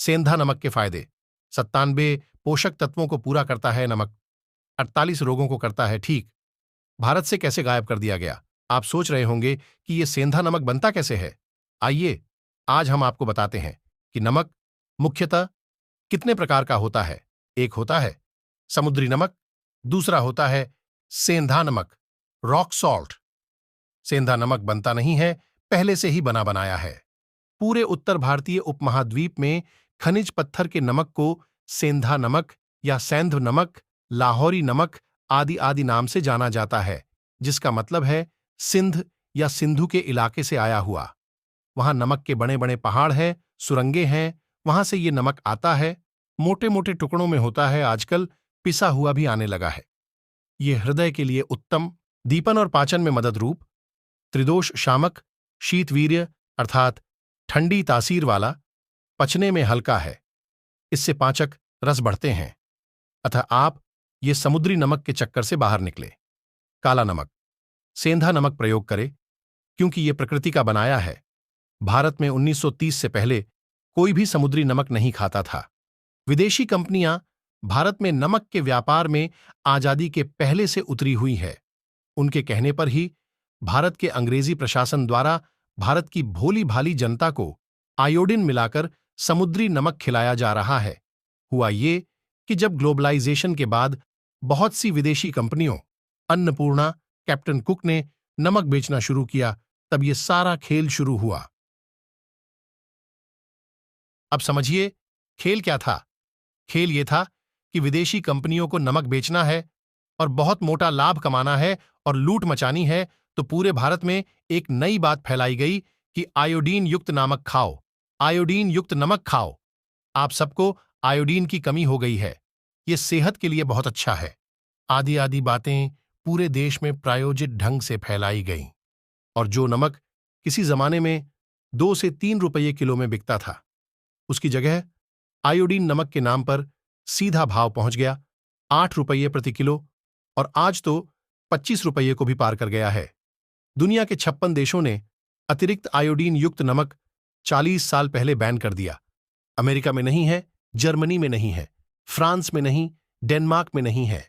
सेंधा नमक के फायदे। 97 पोषक तत्वों को पूरा करता है नमक। 48 रोगों को करता है ठीक। भारत से कैसे गायब कर दिया गया? आप सोच रहे होंगे कि यह सेंधा नमक बनता कैसे है। आइए, आज हम आपको बताते हैं कि नमक मुख्यतः कितने प्रकार का होता है। एक होता है समुद्री नमक, दूसरा होता है सेंधा नमक, रॉक सॉल्ट। सेंधा नमक बनता नहीं है, पहले से ही बना बनाया है। पूरे उत्तर भारतीय उपमहाद्वीप में खनिज पत्थर के नमक को सेंधा नमक या सैंध नमक, लाहौरी नमक आदि आदि नाम से जाना जाता है, जिसका मतलब है सिंध या सिंधु के इलाके से आया हुआ। वहां नमक के बड़े बड़े पहाड़ हैं, सुरंगें हैं, वहां से ये नमक आता है। मोटे मोटे टुकड़ों में होता है, आजकल पिसा हुआ भी आने लगा है। ये हृदय के लिए उत्तम, दीपन और पाचन में मदद रूप, त्रिदोष शामक, शीतवीर्य अर्थात ठंडी तासीर वाला, पचने में हल्का है। इससे पाचक रस बढ़ते हैं। अतः आप ये समुद्री नमक के चक्कर से बाहर निकले। काला नमक, सेंधा नमक प्रयोग करें, क्योंकि ये प्रकृति का बनाया है। भारत में 1930 से पहले कोई भी समुद्री नमक नहीं खाता था। विदेशी कंपनियां भारत में नमक के व्यापार में आजादी के पहले से उतरी हुई है। उनके कहने पर ही भारत के अंग्रेजी प्रशासन द्वारा भारत की भोली भाली जनता को आयोडीन मिलाकर समुद्री नमक खिलाया जा रहा है। हुआ ये कि जब ग्लोबलाइजेशन के बाद बहुत सी विदेशी कंपनियों, अन्नपूर्णा, कैप्टन कुक ने नमक बेचना शुरू किया, तब ये सारा खेल शुरू हुआ। अब समझिए खेल क्या था। खेल ये था कि विदेशी कंपनियों को नमक बेचना है और बहुत मोटा लाभ कमाना है और लूट मचानी है, तो पूरे भारत में एक नई बात फैलाई गई कि आयोडीन युक्त नमक खाओ, आयोडीन युक्त नमक खाओ। आप सबको आयोडीन की कमी हो गई है, ये सेहत के लिए बहुत अच्छा है। आदि आदि बातें पूरे देश में प्रायोजित ढंग से फैलाई गईं। और जो नमक किसी जमाने में 2 से 3 रुपये किलो में बिकता था, उसकी जगह आयोडीन नमक के नाम पर सीधा भाव पहुंच गया 8 रुपये प्रति किलो, और आज तो 25 रुपये को भी पार कर गया है। दुनिया के 56 देशों ने अतिरिक्त आयोडीन युक्त नमक 40 साल पहले बैन कर दिया। अमेरिका में नहीं है, जर्मनी में नहीं है, फ्रांस में नहीं, डेनमार्क में नहीं है।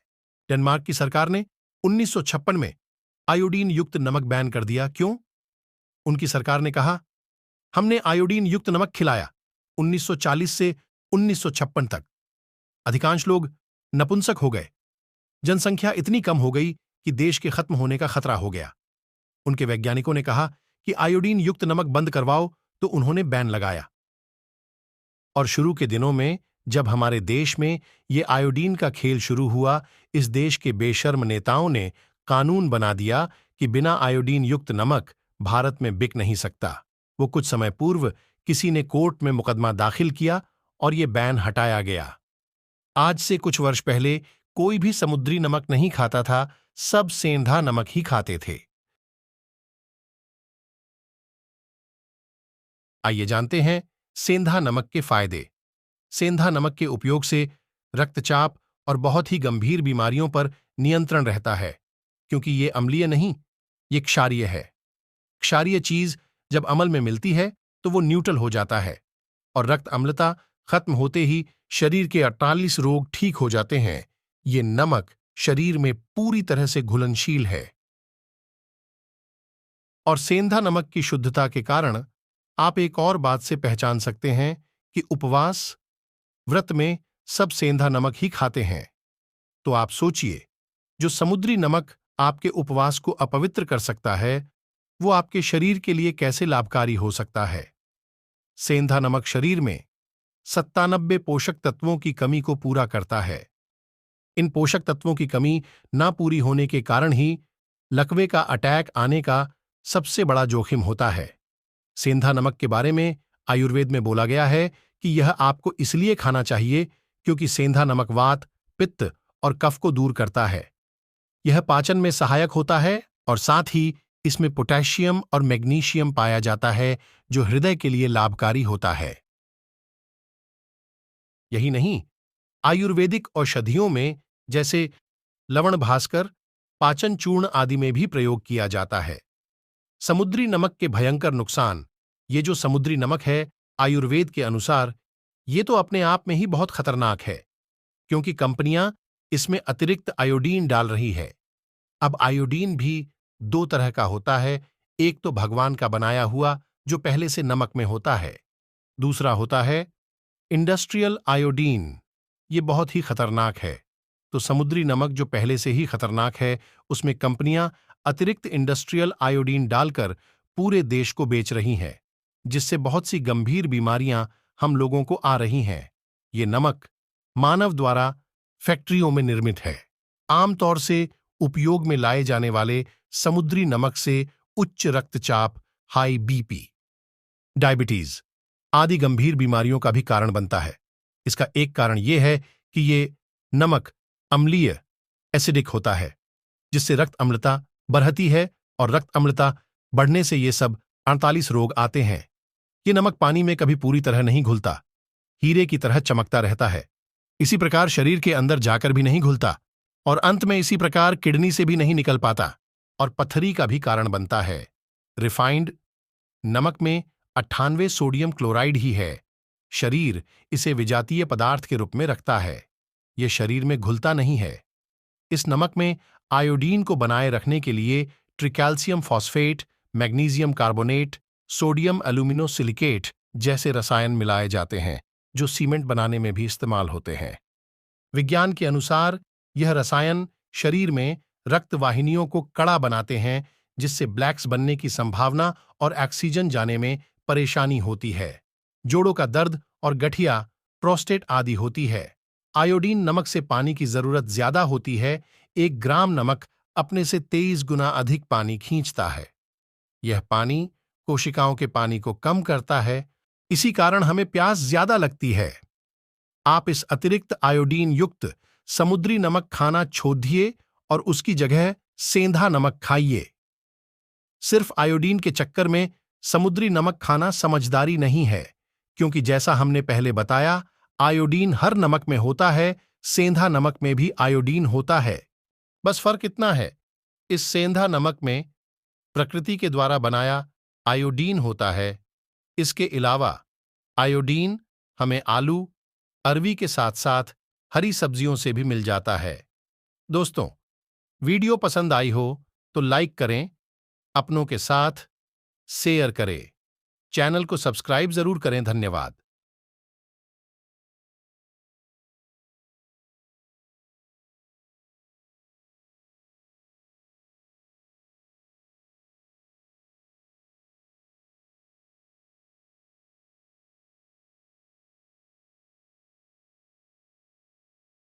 डेनमार्क की सरकार ने 1956 में आयोडीन युक्त नमक बैन कर दिया। क्यों? उनकी सरकार ने कहा, हमने आयोडीन युक्त नमक खिलाया 1940 से 1956 तक। अधिकांश लोग नपुंसक हो गए। जनसंख्या इतनी कम हो गई कि देश के खत्म होने का खतरा हो गया। उनके वैज्ञानिकों ने कहा कि आयोडीन युक्त नमक बंद करवाओ, तो उन्होंने बैन लगाया। और शुरू के दिनों में जब हमारे देश में ये आयोडीन का खेल शुरू हुआ, इस देश के बेशर्म नेताओं ने कानून बना दिया कि बिना आयोडीन युक्त नमक भारत में बिक नहीं सकता। वो कुछ समय पूर्व किसी ने कोर्ट में मुकदमा दाखिल किया और ये बैन हटाया गया। आज से कुछ वर्ष पहले कोई भी समुद्री नमक नहीं खाता था, सब सेंधा नमक ही खाते थे। आइए जानते हैं सेंधा नमक के फायदे। सेंधा नमक के उपयोग से रक्तचाप और बहुत ही गंभीर बीमारियों पर नियंत्रण रहता है, क्योंकि ये अम्लीय नहीं, ये क्षारीय है। क्षारीय चीज जब अमल में मिलती है तो वो न्यूट्रल हो जाता है और रक्त अम्लता खत्म होते ही शरीर के 48 रोग ठीक हो जाते हैं। ये नमक शरीर में पूरी तरह से घुलनशील है। और सेंधा नमक की शुद्धता के कारण आप एक और बात से पहचान सकते हैं कि उपवास व्रत में सब सेंधा नमक ही खाते हैं। तो आप सोचिए, जो समुद्री नमक आपके उपवास को अपवित्र कर सकता है, वो आपके शरीर के लिए कैसे लाभकारी हो सकता है। सेंधा नमक शरीर में 97 पोषक तत्वों की कमी को पूरा करता है। इन पोषक तत्वों की कमी ना पूरी होने के कारण ही लकवे का अटैक आने का सबसे बड़ा जोखिम होता है। सेंधा नमक के बारे में आयुर्वेद में बोला गया है कि यह आपको इसलिए खाना चाहिए क्योंकि सेंधा नमक वात, पित्त और कफ को दूर करता है। यह पाचन में सहायक होता है और साथ ही इसमें पोटेशियम और मैग्नीशियम पाया जाता है, जो हृदय के लिए लाभकारी होता है। यही नहीं, आयुर्वेदिक औषधियों में जैसे लवण भास्कर, पाचन चूर्ण आदि में भी प्रयोग किया जाता है। समुद्री नमक के भयंकर नुकसान। ये जो समुद्री नमक है, आयुर्वेद के अनुसार ये तो अपने आप में ही बहुत खतरनाक है, क्योंकि कंपनियां इसमें अतिरिक्त आयोडीन डाल रही है। अब आयोडीन भी दो तरह का होता है। एक तो भगवान का बनाया हुआ, जो पहले से नमक में होता है। दूसरा होता है इंडस्ट्रियल आयोडीन। ये बहुत ही खतरनाक है। तो समुद्री नमक जो पहले से ही खतरनाक है, उसमें कंपनियां अतिरिक्त इंडस्ट्रियल आयोडीन डालकर पूरे देश को बेच रही हैं, जिससे बहुत सी गंभीर बीमारियां हम लोगों को आ रही हैं। ये नमक मानव द्वारा फैक्ट्रियों में निर्मित है। आमतौर से उपयोग में लाए जाने वाले समुद्री नमक से उच्च रक्तचाप, हाई बीपी, डायबिटीज आदि गंभीर बीमारियों का भी कारण बनता है। इसका एक कारण यह है कि ये नमक अम्लीय, एसिडिक होता है, जिससे रक्त अम्लता बढ़ती है, और रक्त अम्लता बढ़ने से ये सब 48 रोग आते हैं। ये नमक पानी में कभी पूरी तरह नहीं घुलता, हीरे की तरह चमकता रहता है। इसी प्रकार शरीर के अंदर जाकर भी नहीं घुलता, और अंत में इसी प्रकार किडनी से भी नहीं निकल पाता, और पथरी का भी कारण बनता है। रिफाइंड नमक में 98 सोडियम क्लोराइड ही है। शरीर इसे विजातीय पदार्थ के रूप में रखता है। यह शरीर में घुलता नहीं है। इस नमक में आयोडीन को बनाए रखने के लिए ट्रिकैल्शियम फॉस्फेट, मैग्नीशियम कार्बोनेट, सोडियम एल्यूमिनोसिलिकेट जैसे रसायन मिलाए जाते हैं, जो सीमेंट बनाने में भी इस्तेमाल होते हैं। विज्ञान के अनुसार यह रसायन शरीर में रक्त वाहिनियों को कड़ा बनाते हैं, जिससे ब्लैक्स बनने की संभावना और ऑक्सीजन जाने में परेशानी होती है। जोड़ों का दर्द और गठिया, प्रोस्टेट आदि होती है। आयोडीन नमक से पानी की जरूरत ज्यादा होती है। 1 ग्राम नमक अपने से 23 गुना अधिक पानी खींचता है। यह पानी कोशिकाओं के पानी को कम करता है। इसी कारण हमें प्यास ज्यादा लगती है। आप इस अतिरिक्त आयोडीन युक्त समुद्री नमक खाना छोड़िए और उसकी जगह सेंधा नमक खाइए। सिर्फ आयोडीन के चक्कर में समुद्री नमक खाना समझदारी नहीं है, क्योंकि जैसा हमने पहले बताया, आयोडीन हर नमक में होता है। सेंधा नमक में भी आयोडीन होता है। बस फर्क इतना है, इस सेंधा नमक में प्रकृति के द्वारा बनाया आयोडीन होता है। इसके अलावा आयोडीन हमें आलू, अरवी के साथ साथ हरी सब्जियों से भी मिल जाता है। दोस्तों, वीडियो पसंद आई हो तो लाइक करें, अपनों के साथ शेयर करें, चैनल को सब्सक्राइब जरूर करें। धन्यवाद।